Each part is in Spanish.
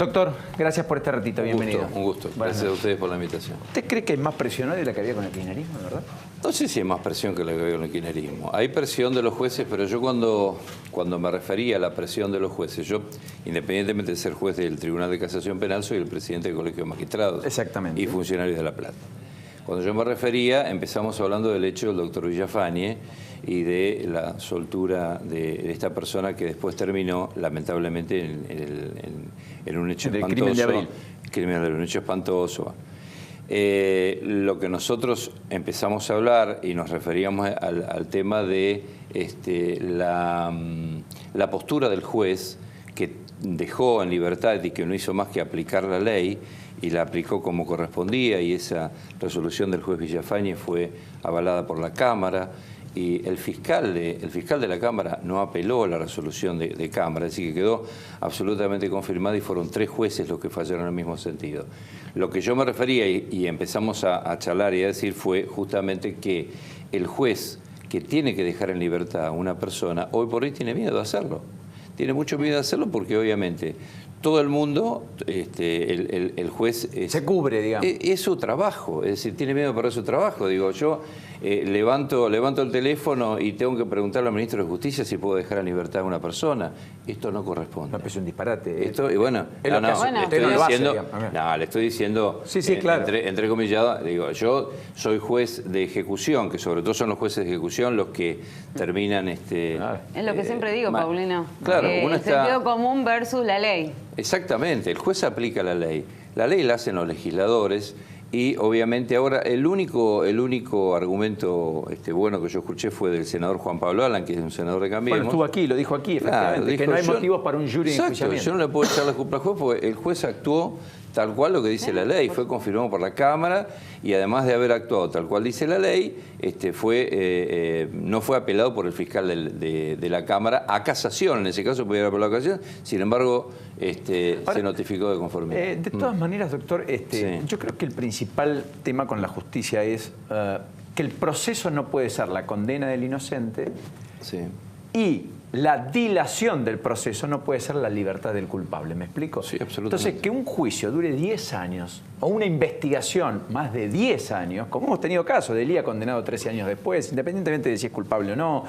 Doctor, gracias por este ratito, bienvenido. Un gusto. Gracias a ustedes por la invitación. ¿Usted cree que hay más presión hoy de la que había con el kirchnerismo, verdad? No sé si hay más presión que la que había con el kirchnerismo. Hay presión de los jueces, pero yo cuando me refería a la presión de los jueces, yo, independientemente de ser juez del Tribunal de Casación Penal, soy el presidente del Colegio de Magistrados. Exactamente. Y funcionarios de La Plata. Cuando yo me refería, empezamos hablando del hecho del doctor Villafañe y de la soltura de esta persona que después terminó, lamentablemente, en un hecho espantoso. Crimen de abril. Un hecho espantoso. Lo que nosotros empezamos a hablar y nos referíamos al tema de la postura del juez que dejó en libertad y que no hizo más que aplicar la ley y la aplicó como correspondía, y esa resolución del juez Villafañe fue avalada por la Cámara, y el fiscal de la Cámara no apeló a la resolución de Cámara, es decir, que quedó absolutamente confirmada y fueron 3 jueces los que fallaron en el mismo sentido. Lo que yo me refería y empezamos a charlar y a decir fue justamente que el juez que tiene que dejar en libertad a una persona, hoy por hoy tiene miedo de hacerlo. Tiene mucho miedo de hacerlo porque obviamente todo el mundo, el juez... se cubre, digamos. Es su trabajo, es decir, tiene miedo de perder su trabajo. Digo, yo levanto el teléfono y tengo que preguntarle al ministro de Justicia si puedo dejar en libertad a una persona. Esto no corresponde. No, es un disparate. Esto, y bueno, le estoy diciendo, sí, claro. Entrecomillado, digo, yo soy juez de ejecución, que sobre todo son los jueces de ejecución los que terminan... Es lo que siempre digo, Paulino. Claro, el sentido común versus la ley. Exactamente, el juez aplica la ley la hacen los legisladores y obviamente ahora el único argumento bueno que yo escuché fue del senador Juan Pablo Alan, que es un senador de Cambiemos. Bueno, estuvo aquí, lo dijo aquí, efectivamente, dijo, que no hay motivos para un jury de enjuiciamiento. Yo no le puedo echar la culpa al juez porque el juez actuó tal cual lo que dice la ley, fue confirmado por la Cámara y además de haber actuado tal cual dice la ley, no fue apelado por el fiscal de la Cámara a casación, en ese caso podía haber apelado a casación, sin embargo ahora, se notificó de conformidad. De todas maneras, doctor, yo creo que el principal tema con la justicia es que el proceso no puede ser la condena del inocente y la dilación del proceso no puede ser la libertad del culpable, ¿me explico? Sí, absolutamente. Entonces, que un juicio dure 10 años o una investigación más de 10 años, como hemos tenido casos, de Elía condenado 13 años después, independientemente de si es culpable o no,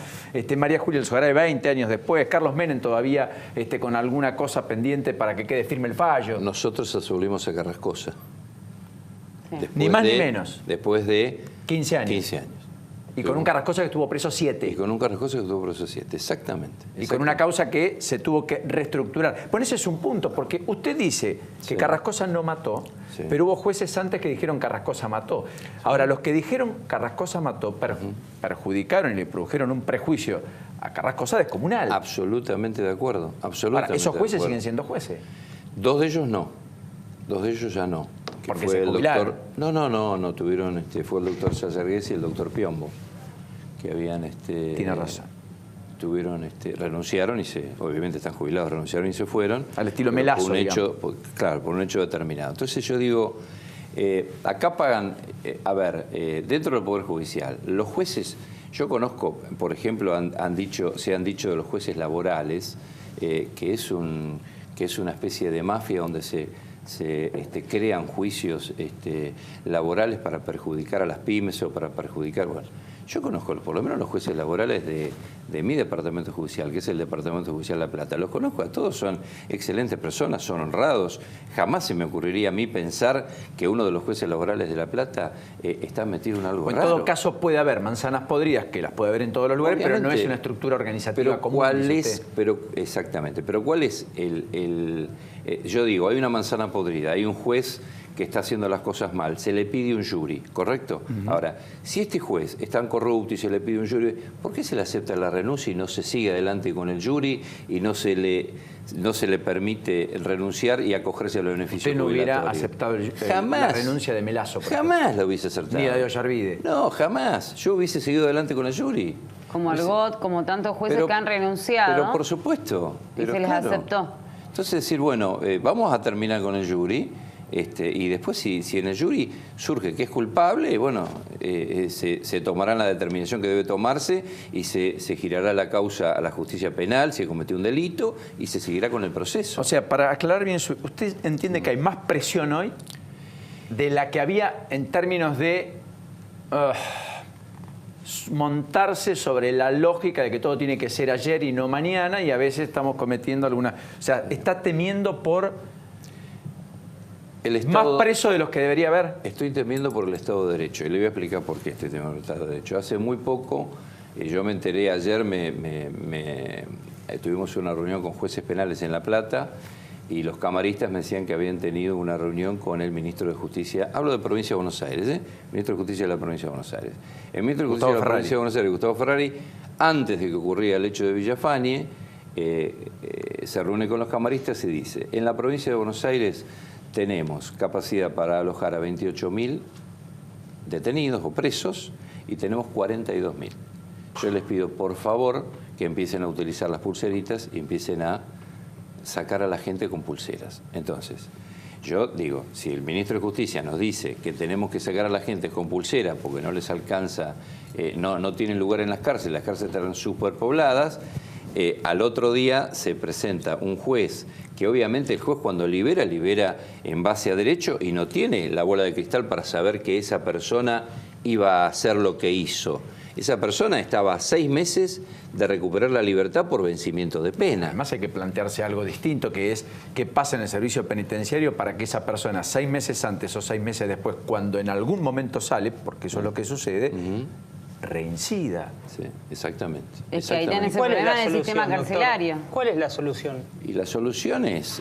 María Julia Elzogaray 20 años después, Carlos Menem todavía con alguna cosa pendiente para que quede firme el fallo. Nosotros absolvimos a Carrascosa. Sí. Ni más ni menos. Después de 15 años. 15 años. Y con un Carrascosa que estuvo preso 7. Y con un Carrascosa que estuvo preso 7, exactamente. Y con una causa que se tuvo que reestructurar. Bueno, ese es un punto, porque usted dice que Carrascosa no mató, pero hubo jueces antes que dijeron Carrascosa mató. Ahora, los que dijeron Carrascosa mató perjudicaron y le produjeron un prejuicio a Carrascosa descomunal. Absolutamente de acuerdo. Absolutamente. Ahora, ¿esos jueces siguen siendo jueces? 2 de ellos no. 2 de ellos ya no. Porque fue se jubilaron. No tuvieron, fue el doctor Sacergués y el doctor Piombo, que habían, tiene razón. Renunciaron y obviamente están jubilados, renunciaron y se fueron. Al estilo Melazo, por un hecho determinado. Entonces yo digo, acá pagan, dentro del Poder Judicial, los jueces, yo conozco, por ejemplo, se han dicho de los jueces laborales, que es una especie de mafia donde se crean juicios laborales para perjudicar a las pymes o para perjudicar... Bueno, yo conozco por lo menos los jueces laborales de mi departamento judicial, que es el Departamento Judicial de La Plata. Los conozco a todos, son excelentes personas, son honrados. Jamás se me ocurriría a mí pensar que uno de los jueces laborales de La Plata está metido en algo raro. En todo caso puede haber manzanas podridas, que las puede haber en todos los lugares, pero no es una estructura organizativa común. Exactamente, pero ¿cuál es yo digo, hay una manzana podrida, hay un juez que está haciendo las cosas mal, se le pide un jury, ¿correcto? Ahora, si este juez es tan corrupto y se le pide un jury, ¿por qué se le acepta la renuncia y no se sigue adelante con el jury y no se le permite renunciar y acogerse a los beneficios jubilatorios? ¿Usted no hubiera aceptado la renuncia de Melazo? Jamás la hubiese aceptado. Ni la de Ollarvide. No, jamás. Yo hubiese seguido adelante con el jury. Como Argot, como tantos jueces que han renunciado. Pero por supuesto. Y se les aceptó. Entonces decir, bueno, vamos a terminar con el jury. Y después, si en el jury surge que es culpable, bueno, se tomará la determinación que debe tomarse y se girará la causa a la justicia penal si cometió un delito y se seguirá con el proceso. O sea, para aclarar bien, ¿usted entiende que hay más presión hoy de la que había en términos de montarse sobre la lógica de que todo tiene que ser ayer y no mañana, y a veces estamos cometiendo alguna... O sea, está temiendo por el Estado, más preso de los que debería haber. Estoy temiendo por el Estado de Derecho, y le voy a explicar por qué estoy temiendo por el Estado de Derecho. Hace muy poco, yo me enteré ayer, tuvimos una reunión con jueces penales en La Plata, y los camaristas me decían que habían tenido una reunión con el ministro de Justicia, hablo de Provincia de Buenos Aires, ministro de Justicia de la Provincia de Buenos Aires. El ministro de Justicia de la Provincia de Buenos Aires, Gustavo Ferrari, antes de que ocurría el hecho de Villafañe, se reúne con los camaristas y dice: en la Provincia de Buenos Aires tenemos capacidad para alojar a 28.000 detenidos o presos y tenemos 42.000. Yo les pido, por favor, que empiecen a utilizar las pulseritas y empiecen a sacar a la gente con pulseras. Entonces, yo digo, si el ministro de Justicia nos dice que tenemos que sacar a la gente con pulsera porque no les alcanza, no tienen lugar en las cárceles estarán superpobladas, al otro día se presenta un juez, que obviamente el juez cuando libera en base a derecho y no tiene la bola de cristal para saber que esa persona iba a hacer lo que hizo. Esa persona estaba a 6 meses de recuperar la libertad por vencimiento de pena. Además hay que plantearse algo distinto, que es qué pasa en el servicio penitenciario para que esa persona 6 meses antes o 6 meses después, cuando en algún momento sale, porque eso es lo que sucede, reincida. Sí, exactamente. Es que ahí tenés el problema del sistema carcelario. Doctor? ¿Cuál es la solución? Y la solución es,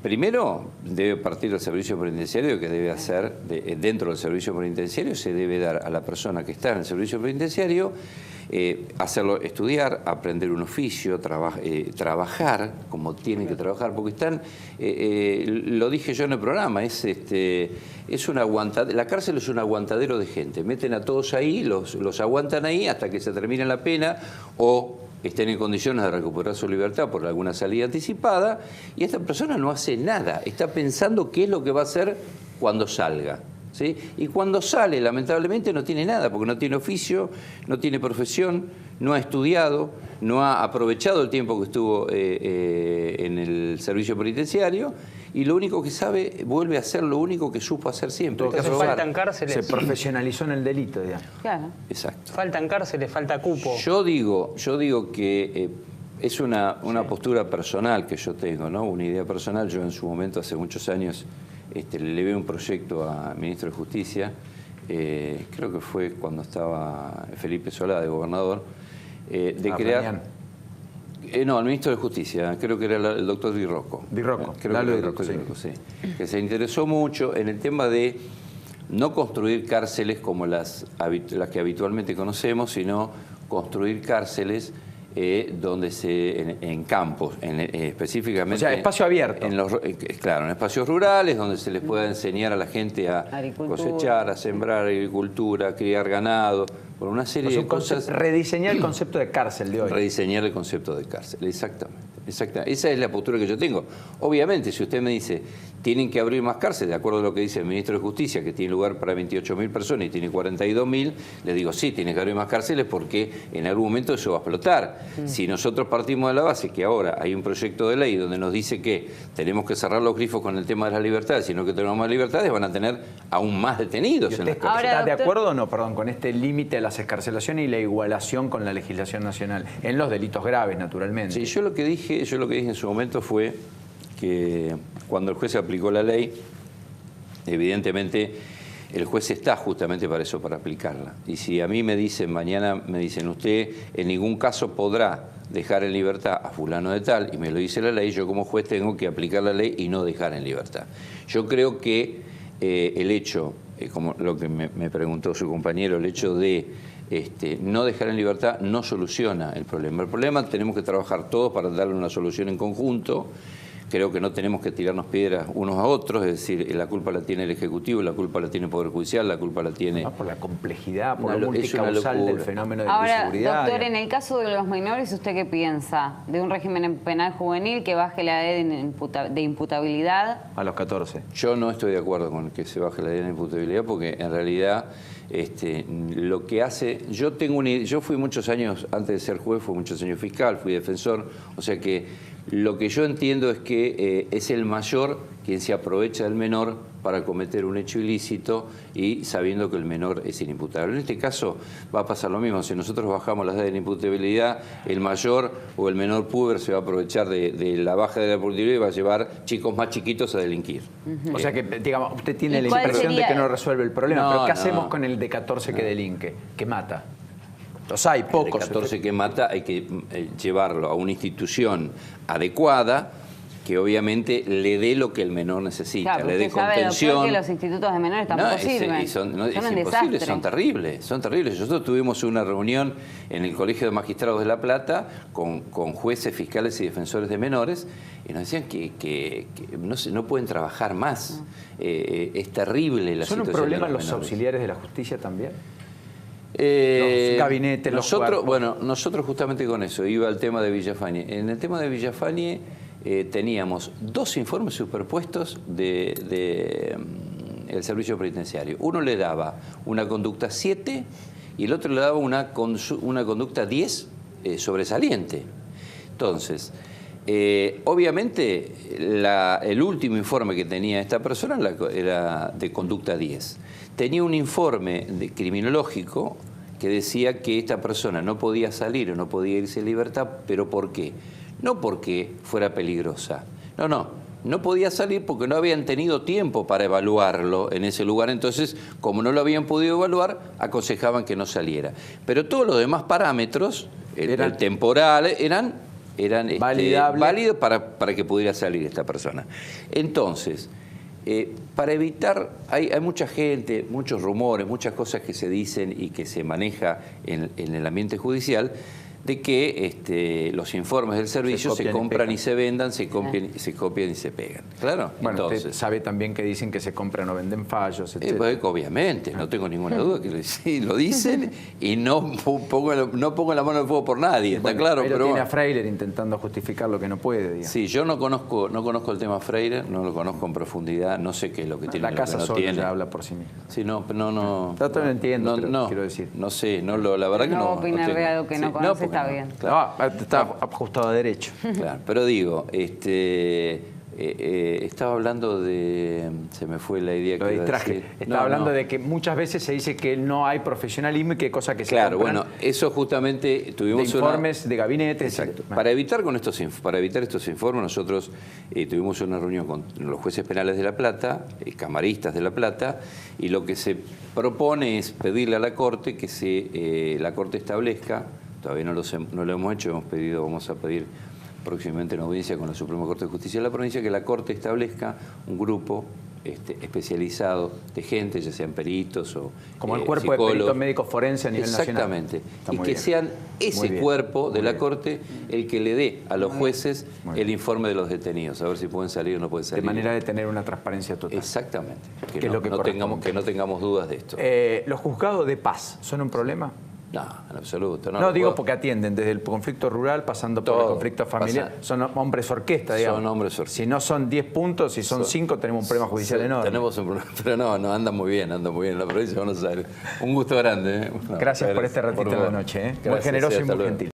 primero, debe partir del servicio penitenciario, que debe hacer, dentro del servicio penitenciario, se debe dar a la persona que está en el servicio penitenciario, hacerlo estudiar, aprender un oficio, trabajar como tienen que trabajar, porque están, lo dije yo en el programa, la cárcel es un aguantadero de gente, meten a todos ahí, los aguantan ahí hasta que se termine la pena o estén en condiciones de recuperar su libertad por alguna salida anticipada, y esta persona no hace nada, está pensando qué es lo que va a hacer cuando salga. ¿Sí? Y cuando sale, lamentablemente, no tiene nada, porque no tiene oficio, no tiene profesión, no ha estudiado, no ha aprovechado el tiempo que estuvo en el servicio penitenciario, y lo único que sabe, vuelve a hacer lo único que supo hacer siempre. Entonces faltan cárceles. Se profesionalizó en el delito, digamos. Claro. Exacto. Faltan cárceles, falta cupo. Yo digo que es una postura personal que yo tengo, ¿no? Una idea personal. Yo en su momento, hace muchos años, le levé un proyecto al ministro de Justicia, creo que fue cuando estaba Felipe Solá de gobernador, de crear... no, el ministro de Justicia, creo que era el doctor Di Rocco. Di Rocco, creo que era el doctor Di Rocco, sí. Que se interesó mucho en el tema de no construir cárceles como las que habitualmente conocemos, sino construir cárceles donde en campos, específicamente... O sea, espacio abierto. Claro, en espacios rurales, donde se les pueda enseñar a la gente a cosechar, a sembrar, agricultura, a criar ganado, por una serie de cosas... Rediseñar el concepto de cárcel de hoy. Rediseñar el concepto de cárcel, exactamente. Esa es la postura que yo tengo. Obviamente, si usted me dice, tienen que abrir más cárceles, de acuerdo a lo que dice el ministro de Justicia, que tiene lugar para 28.000 personas y tiene 42.000, le digo, sí, tiene que abrir más cárceles porque en algún momento eso va a explotar. Si nosotros partimos de la base que ahora hay un proyecto de ley donde nos dice que tenemos que cerrar los grifos con el tema de las libertades, sino que tenemos más libertades, van a tener aún más detenidos. ¿Y usted está de acuerdo o no, con este límite de las excarcelaciones y la igualación con la legislación nacional? En los delitos graves, naturalmente. Sí, yo lo que dije en su momento fue que cuando el juez aplicó la ley, evidentemente el juez está justamente para eso, para aplicarla. Y si a mí mañana me dicen, usted en ningún caso podrá dejar en libertad a fulano de tal, y me lo dice la ley, yo como juez tengo que aplicar la ley y no dejar en libertad. Yo creo que el hecho, como lo que me preguntó su compañero, el hecho de no dejar en libertad no soluciona el problema. El problema tenemos que trabajar todos para darle una solución en conjunto, Creo que no tenemos que tirarnos piedras unos a otros, es decir, la culpa la tiene el Ejecutivo, la culpa la tiene el Poder Judicial, la culpa la tiene... Por la complejidad, por lo multicausal del fenómeno de Ahora, inseguridad. doctor, en el caso de los menores, ¿usted qué piensa? ¿De un régimen penal juvenil que baje la edad de imputabilidad? A los 14. Yo no estoy de acuerdo con que se baje la edad de imputabilidad porque en realidad lo que hace... Yo fui muchos años, antes de ser juez, fui muchos años fiscal, fui defensor, o sea que lo que yo entiendo es que es el mayor quien se aprovecha del menor para cometer un hecho ilícito y sabiendo que el menor es inimputable. En este caso va a pasar lo mismo. Si nosotros bajamos las edades de imputabilidad, el mayor o el menor puber se va a aprovechar de la baja de la imputabilidad y va a llevar chicos más chiquitos a delinquir. O sea que, digamos, usted tiene la impresión de que no resuelve el problema, No, pero ¿qué no. hacemos con el de 14 que delinque, que mata? Los hay pocos. El de 14 que mata hay que llevarlo a una institución adecuada que obviamente le dé lo que el menor necesita, Claro, le dé usted sabe, contención. doctor, que los institutos de menores tampoco sirven. Es un imposible, desastre. son terribles. Nosotros tuvimos una reunión en el Colegio de Magistrados de La Plata con jueces, fiscales y defensores de menores y nos decían que no pueden trabajar más. Es terrible la ¿Son situación un problema de los menores. auxiliares de la justicia también? Los gabinetes, nosotros, bueno, nosotros justamente con eso iba al tema de Villafañe. En el tema de Villafañe teníamos 2 informes superpuestos del servicio penitenciario. Uno le daba una conducta 7 y el otro le daba una conducta 10 sobresaliente. Entonces, obviamente el último informe que tenía esta persona era de conducta 10. Tenía un informe criminológico que decía que esta persona no podía salir o no podía irse en libertad, pero ¿por qué? No porque fuera peligrosa, no podía salir porque no habían tenido tiempo para evaluarlo en ese lugar, entonces como no lo habían podido evaluar, aconsejaban que no saliera. Pero todos los demás parámetros, el temporal, eran válidos para que pudiera salir esta persona. Entonces, para evitar, hay mucha gente, muchos rumores, muchas cosas que se dicen y que se maneja en el ambiente judicial, de que los informes del servicio se compran y se vendan, se copian y se pegan. Claro, bueno, entonces usted sabe también que dicen que se compran o venden fallos, etc. Pues, obviamente, no tengo ninguna duda que sí, lo dicen y no pongo la mano en el fuego por nadie, está claro. Pero pero tiene a Freiler intentando justificar lo que no puede, digamos. Sí, yo no conozco el tema Freire, no lo conozco en profundidad, no sé qué es lo que tiene. La casa no solo tiene. ya habla por sí misma. Sí, no. Trato de entiendo, pero no, quiero decir. No sé, la verdad que no. No opina tengo. algo que no conoce, está bien. Claro. No, está ajustado a derecho. Claro, pero digo, estaba hablando de... Se me fue la idea Lo que iba a distraje. decir. Estaba hablando de que muchas veces se dice que no hay profesionalismo y que cosa que se Claro, compran bueno, eso justamente tuvimos de informes de gabinetes. Exacto. Para evitar estos informes, nosotros tuvimos una reunión con los jueces penales de La Plata, camaristas de La Plata, y lo que se propone es pedirle a la Corte que la Corte establezca, todavía no lo hemos hecho, vamos a pedir próximamente en audiencia con la Suprema Corte de Justicia de la provincia, que la Corte establezca un grupo especializado de gente, ya sean peritos o como el cuerpo de peritos médicos forenses a nivel nacional. Exactamente. Y que sean ese cuerpo de la Corte el que le dé a los jueces el informe de los detenidos, a ver si pueden salir o no pueden salir. De manera de tener una transparencia total. Exactamente. Que es lo que no tengamos dudas de esto. ¿Los juzgados de paz son un problema? No, en absoluto. No, digo porque atienden desde el conflicto rural pasando por el conflicto familiar. Son hombres orquesta, digamos. Son hombres orquesta. Si no son 10 puntos, si son 5, tenemos un problema judicial enorme. Tenemos un problema, pero no, anda muy bien en la provincia de Buenos Aires. Un gusto grande. Gracias por este ratito en la noche. Muy generoso y muy gentil.